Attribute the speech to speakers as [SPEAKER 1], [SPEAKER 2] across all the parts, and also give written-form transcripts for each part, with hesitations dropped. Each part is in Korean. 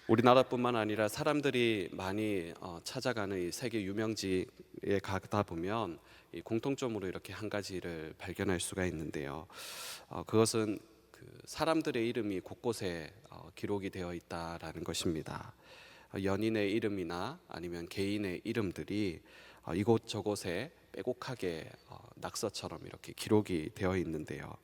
[SPEAKER 1] 우리나라뿐만 아니라 사람들이 많이 찾아가는 이 세계 유명지에 가다 보면 이 공통점으로 이렇게 한 가지를 발견할 수가 있는데요. 그것은 그 사람들의 이름이 곳곳에 기록이 되어 있다라는 것입니다. 연인의 이름이나 아니면 개인의 이름들이 이곳저곳에 빼곡하게 낙서처럼 이렇게 기록이 되어 있는데요.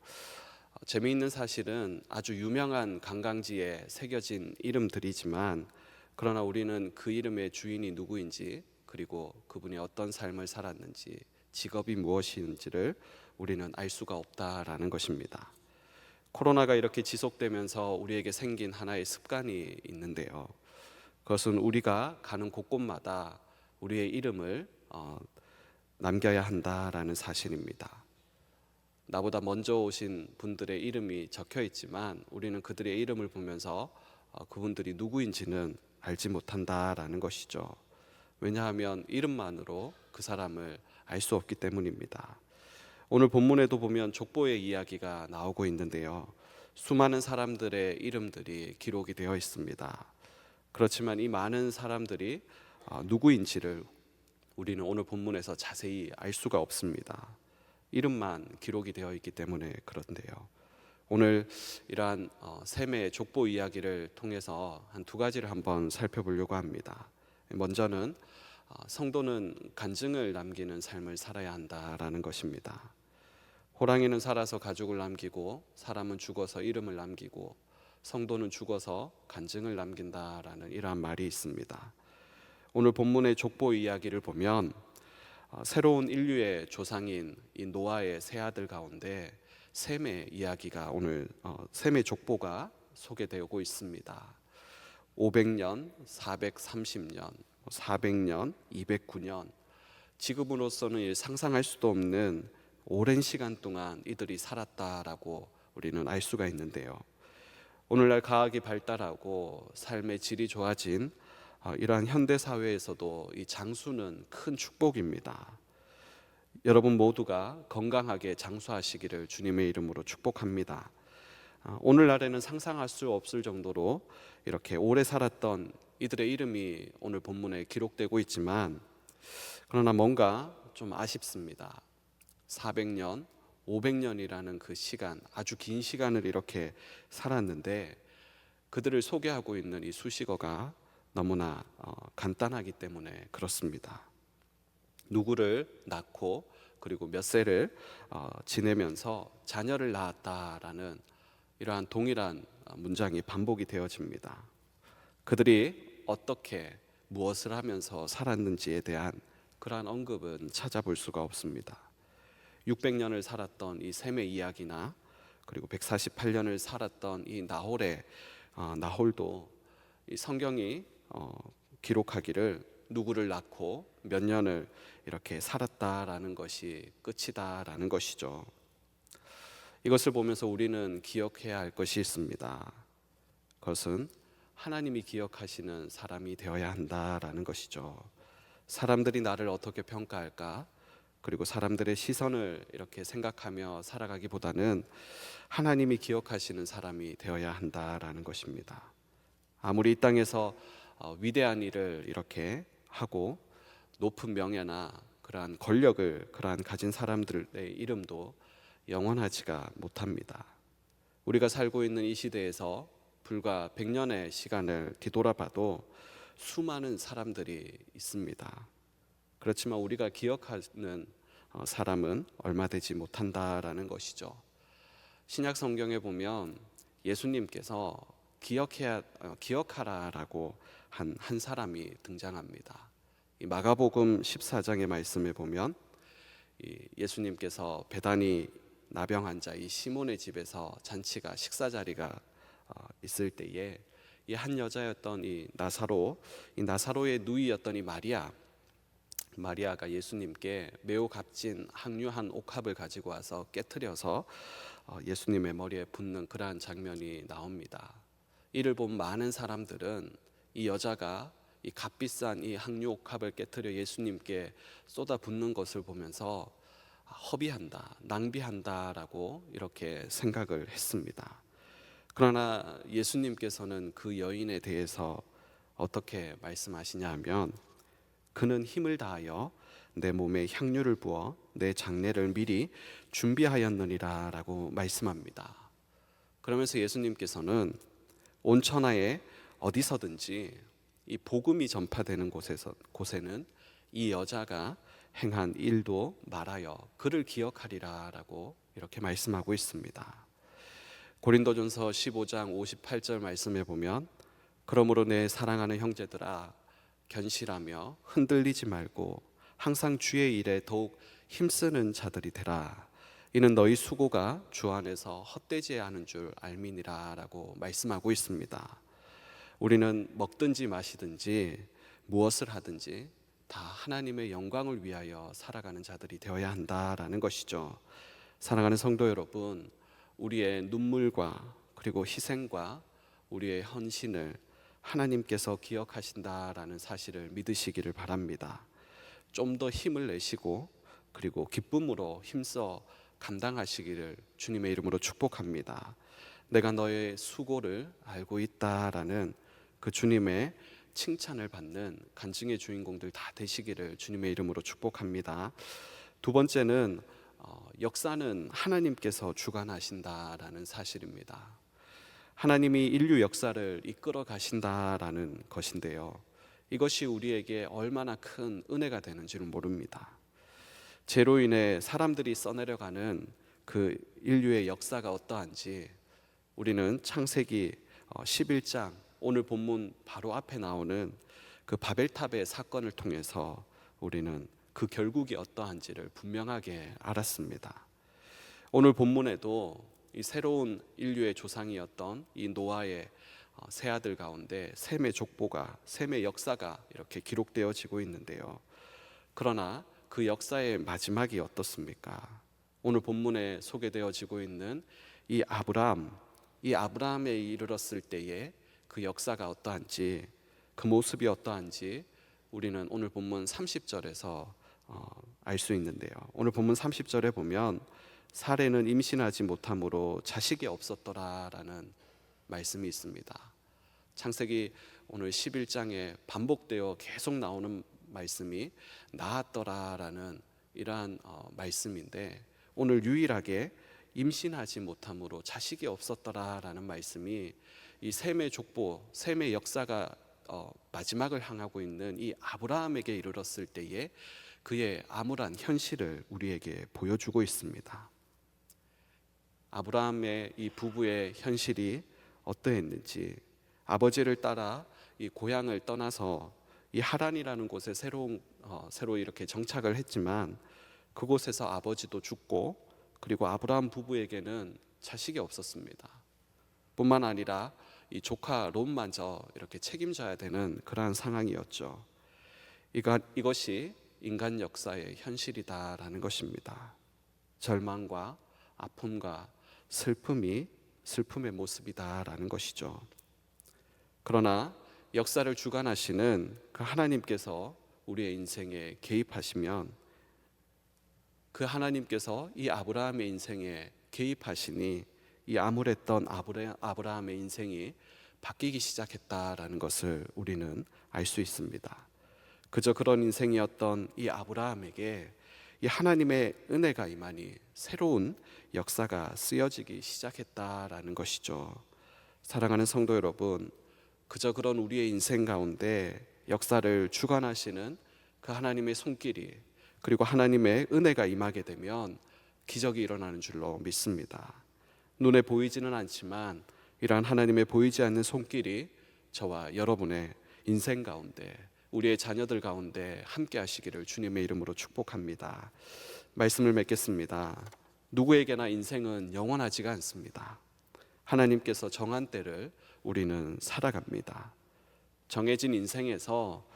[SPEAKER 1] 재미있는 사실은 아주 유명한 관광지에 새겨진 이름들이지만, 그러나 우리는 그 이름의 주인이 누구인지, 그리고 그분이 어떤 삶을 살았는지, 직업이 무엇인지를 우리는 알 수가 없다라는 것입니다. 코로나가 이렇게 지속되면서 우리에게 생긴 하나의 습관이 있는데요. 그것은 우리가 가는 곳곳마다 우리의 이름을 남겨야 한다라는 사실입니다. 나보다 먼저 오신 분들의 이름이 적혀 있지만 우리는 그들의 이름을 보면서 그분들이 누구인지는 알지 못한다라는 것이죠. 왜냐하면 이름만으로 그 사람을 알 수 없기 때문입니다. 오늘 본문에도 보면 족보의 이야기가 나오고 있는데요. 수많은 사람들의 이름들이 기록이 되어 있습니다. 그렇지만 이 많은 사람들이 누구인지를 우리는 오늘 본문에서 자세히 알 수가 없습니다. 이름만 기록이 되어 있기 때문에 그런데요. 오늘 이러한 셈의 족보 이야기를 통해서 한 두 가지를 한번 살펴보려고 합니다. 먼저는 성도는 간증을 남기는 삶을 살아야 한다라는 것입니다. 호랑이는 살아서 가죽을 남기고 사람은 죽어서 이름을 남기고 성도는 죽어서 간증을 남긴다라는 이러한 말이 있습니다. 오늘 본문의 족보 이야기를 보면 새로운 인류의 조상인 이 노아의 세 아들 가운데 셈의 이야기가 오늘 셈의 족보가 소개되고 있습니다. 500년, 430년, 400년, 209년, 지금으로서는 상상할 수도 없는 오랜 시간 동안 이들이 살았다라고 우리는 알 수가 있는데요. 오늘날 과학이 발달하고 삶의 질이 좋아진 이러한 현대 사회에서도 이 장수는 큰 축복입니다. 여러분 모두가 건강하게 장수하시기를 주님의 이름으로 축복합니다. 오늘날에는 상상할 수 없을 정도로 이렇게 오래 살았던 이들의 이름이 오늘 본문에 기록되고 있지만, 그러나 뭔가 좀 아쉽습니다. 400년, 500년이라는 그 시간, 아주 긴 시간을 이렇게 살았는데 그들을 소개하고 있는 이 수식어가 너무나 간단하기 때문에 그렇습니다. 누구를 낳고 그리고 몇 세를 지내면서 자녀를 낳았다라는 이러한 동일한 문장이 반복이 되어집니다. 그들이 어떻게 무엇을 하면서 살았는지에 대한 그러한 언급은 찾아볼 수가 없습니다. 600년을 살았던 이 셈의 이야기나 그리고 148년을 살았던 이 나홀도 이 성경이 기록하기를 누구를 낳고 몇 년을 이렇게 살았다라는 것이 끝이다라는 것이죠. 이것을 보면서 우리는 기억해야 할 것이 있습니다. 그것은 하나님이 기억하시는 사람이 되어야 한다라는 것이죠. 사람들이 나를 어떻게 평가할까? 그리고 사람들의 시선을 이렇게 생각하며 살아가기보다는 하나님이 기억하시는 사람이 되어야 한다라는 것입니다. 아무리 이 땅에서 위대한 일을 이렇게 하고 높은 명예나 그러한 권력을 가진 사람들의 이름도 영원하지가 못합니다. 우리가 살고 있는 이 시대에서 불과 100년의 시간을 뒤돌아봐도 수많은 사람들이 있습니다. 그렇지만 우리가 기억하는 사람은 얼마 되지 못한다라는 것이죠. 신약 성경에 보면 예수님께서 기억하라라고 한 사람이 등장합니다. 이 마가복음 14장의 말씀에 보면 예수님께서 베다니 나병 환자 이 시몬의 집에서 잔치가 식사 자리가 있을 때에 이 한 여자였던 이 나사로의 누이였던 이 마리아가 예수님께 매우 값진 항류한 옥합을 가지고 와서 깨트려서 예수님의 머리에 붓는 그러한 장면이 나옵니다. 이를 본 많은 사람들은 이 여자가 이 값비싼 이 항류 옥합을 깨트려 예수님께 쏟아 붓는 것을 보면서 허비한다, 낭비한다라고 이렇게 생각을 했습니다. 그러나 예수님께서는 그 여인에 대해서 어떻게 말씀하시냐 하면 그는 힘을 다하여 내 몸에 향유를 부어 내 장례를 미리 준비하였느니라 라고 말씀합니다. 그러면서 예수님께서는 온 천하에 어디서든지 이 복음이 전파되는 곳에는 이 여자가 행한 일도 말하여 그를 기억하리라 라고 이렇게 말씀하고 있습니다. 고린도전서 15장 58절 말씀에 보면 그러므로 내 사랑하는 형제들아 견실하며 흔들리지 말고 항상 주의 일에 더욱 힘쓰는 자들이 되라. 이는 너희 수고가 주 안에서 헛되지 않은 줄 알미니라 라고 말씀하고 있습니다. 우리는 먹든지 마시든지 무엇을 하든지 다 하나님의 영광을 위하여 살아가는 자들이 되어야 한다라는 것이죠. 사랑하는 성도 여러분, 우리의 눈물과 그리고 희생과 우리의 헌신을 하나님께서 기억하신다라는 사실을 믿으시기를 바랍니다. 좀 더 힘을 내시고 그리고 기쁨으로 힘써 감당하시기를 주님의 이름으로 축복합니다. 내가 너의 수고를 알고 있다라는 그 주님의 칭찬을 받는 간증의 주인공들 다 되시기를 주님의 이름으로 축복합니다. 두 번째는 역사는 하나님께서 주관하신다라는 사실입니다. 하나님이 인류 역사를 이끌어 가신다라는 것인데요, 이것이 우리에게 얼마나 큰 은혜가 되는지를 모릅니다. 죄로 인해 사람들이 써내려가는 그 인류의 역사가 어떠한지 우리는 창세기 11장 오늘 본문 바로 앞에 나오는 그 바벨탑의 사건을 통해서 우리는 그 결국이 어떠한지를 분명하게 알았습니다. 오늘 본문에도 이 새로운 인류의 조상이었던 이 노아의 세 아들 가운데 셈의 족보가, 셈의 역사가 이렇게 기록되어지고 있는데요, 그러나 그 역사의 마지막이 어떻습니까? 오늘 본문에 소개되어지고 있는 이 아브라함에 이르렀을 때에 그 역사가 어떠한지, 그 모습이 어떠한지 우리는 오늘 본문 30절에서 알 수 있는데요, 오늘 본문 30절에 보면 사레는 임신하지 못함으로 자식이 없었더라라는 말씀이 있습니다. 창세기 오늘 11장에 반복되어 계속 나오는 말씀이 낳았더라라는 이러한 말씀인데, 오늘 유일하게 임신하지 못함으로 자식이 없었더라라는 말씀이 이 셈의 족보, 셈의 역사가 마지막을 향하고 있는 이 아브라함에게 이르렀을 때에 그의 암울한 현실을 우리에게 보여주고 있습니다. 아브라함의 이 부부의 현실이 어떠했는지, 아버지를 따라 이 고향을 떠나서 이 하란이라는 곳에 새로 이렇게 정착을 했지만 그곳에서 아버지도 죽고 그리고 아브라함 부부에게는 자식이 없었습니다. 뿐만 아니라 이 조카 롯마저 이렇게 책임져야 되는 그러한 상황이었죠. 이것이 인간 역사의 현실이다라는 것입니다. 절망과 아픔과 슬픔의 모습이다라는 것이죠. 그러나 역사를 주관하시는 그 하나님께서 우리의 인생에 개입하시면 그 하나님께서 이 아브라함의 인생에 개입하시니 이 암울했던 아브라함의 인생이 바뀌기 시작했다라는 것을 우리는 알 수 있습니다. 그저 그런 인생이었던 이 아브라함에게 이 하나님의 은혜가 임하니 새로운 역사가 쓰여지기 시작했다라는 것이죠. 사랑하는 성도 여러분, 그저 그런 우리의 인생 가운데 역사를 주관하시는 그 하나님의 손길이, 그리고 하나님의 은혜가 임하게 되면 기적이 일어나는 줄로 믿습니다. 눈에 보이지는 않지만 이러한 하나님의 보이지 않는 손길이 저와 여러분의 인생 가운데, 우리의 자녀들 가운데 함께 하시기를 주님의 이름으로 축복합니다. 말씀을 맺겠습니다. 누구에게나 인생은 영원하지가 않습니다. 하나님께서 정한 때를 우리는 살아갑니다. 정해진 인생에서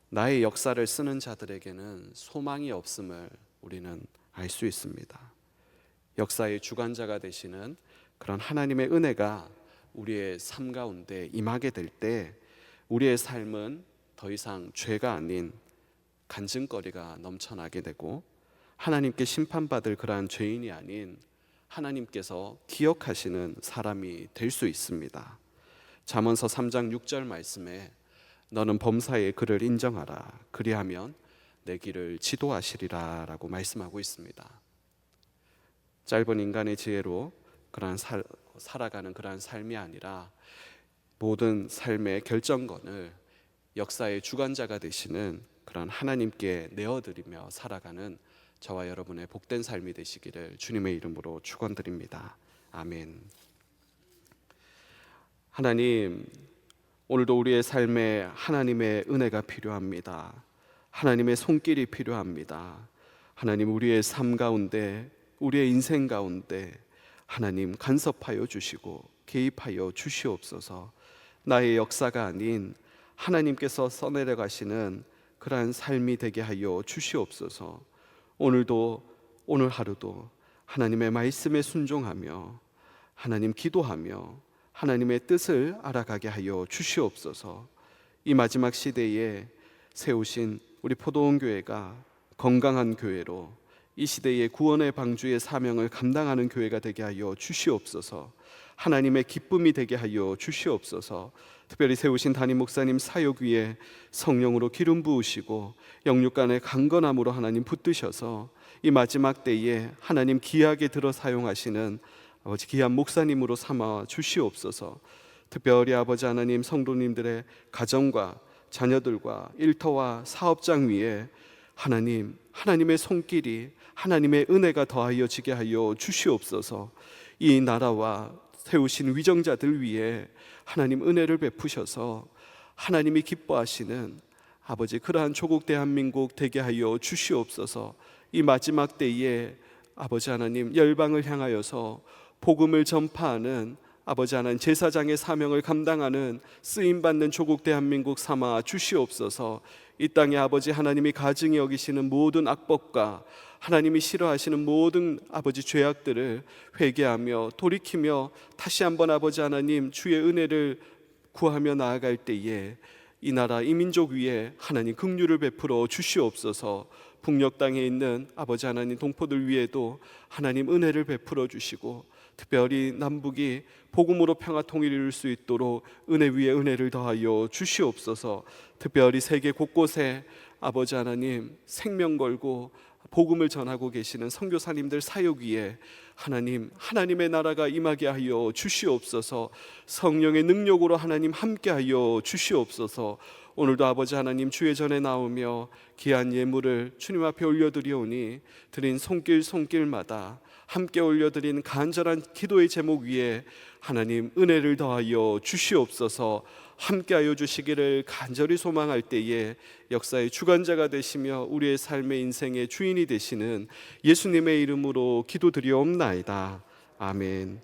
[SPEAKER 1] 나의 역사를 쓰는 자들에게는 소망이 없음을 우리는 알 수 있습니다. 역사의 주관자가 되시는 그런 하나님의 은혜가 우리의 삶 가운데 임하게 될 때 우리의 삶은 더 이상 죄가 아닌 간증거리가 넘쳐나게 되고, 하나님께 심판받을 그러한 죄인이 아닌 하나님께서 기억하시는 사람이 될 수 있습니다. 잠언서 3장 6절 말씀에 너는 범사에 그를 인정하라. 그리하면 내 길을 지도하시리라 라고 말씀하고 있습니다. 짧은 인간의 지혜로 살아가는 그러한 삶이 아니라 모든 삶의 결정권을 역사의 주관자가 되시는 그런 하나님께 내어드리며 살아가는 저와 여러분의 복된 삶이 되시기를 주님의 이름으로 축원드립니다. 아멘. 하나님, 오늘도 우리의 삶에 하나님의 은혜가 필요합니다. 하나님의 손길이 필요합니다. 하나님, 우리의 삶 가운데, 우리의 인생 가운데 하나님 간섭하여 주시고 개입하여 주시옵소서. 나의 역사가 아닌 하나님께서 써내려 가시는 그러한 삶이 되게 하여 주시옵소서. 오늘 하루도 하나님의 말씀에 순종하며 하나님 기도하며 하나님의 뜻을 알아가게 하여 주시옵소서. 이 마지막 시대에 세우신 우리 포도원 교회가 건강한 교회로 이 시대의 구원의 방주의 사명을 감당하는 교회가 되게 하여 주시옵소서. 하나님의 기쁨이 되게 하여 주시옵소서. 특별히 세우신 담임 목사님 사역 위에 성령으로 기름 부으시고 영육간의 강건함으로 하나님 붙드셔서 이 마지막 때에 하나님 귀하게 들어 사용하시는 아버지 귀한 목사님으로 삼아 주시옵소서. 특별히 아버지 하나님 성도님들의 가정과 자녀들과 일터와 사업장 위에 하나님의 손길이 하나님의 은혜가 더하여지게 하여 주시옵소서. 이 나라와 세우신 위정자들 위에 하나님 은혜를 베푸셔서 하나님이 기뻐하시는 아버지 그러한 조국 대한민국 되게 하여 주시옵소서. 이 마지막 때에 아버지 하나님 열방을 향하여서 복음을 전파하는 아버지 하나님 제사장의 사명을 감당하는 쓰임받는 조국 대한민국 삼아 주시옵소서. 이 땅에 아버지 하나님이 가증히 여기시는 모든 악법과 하나님이 싫어하시는 모든 아버지 죄악들을 회개하며 돌이키며 다시 한번 아버지 하나님 주의 은혜를 구하며 나아갈 때에 이 나라 이 민족 위에 하나님 긍휼을 베풀어 주시옵소서. 북녘 땅에 있는 아버지 하나님 동포들 위에도 하나님 은혜를 베풀어 주시고 특별히 남북이 복음으로 평화 통일을 이룰 수 있도록 은혜 위에 은혜를 더하여 주시옵소서. 특별히 세계 곳곳에 아버지 하나님 생명 걸고 복음을 전하고 계시는 선교사님들 사역 위에 하나님의 나라가 임하게 하여 주시옵소서. 성령의 능력으로 하나님 함께하여 주시옵소서. 오늘도 아버지 하나님 주의 전에 나오며 귀한 예물을 주님 앞에 올려드리오니 드린 손길마다 함께 올려드린 간절한 기도의 제목 위에 하나님 은혜를 더하여 주시옵소서. 함께하여 주시기를 간절히 소망할 때에 역사의 주관자가 되시며 우리의 삶의 인생의 주인이 되시는 예수님의 이름으로 기도드리옵나이다. 아멘.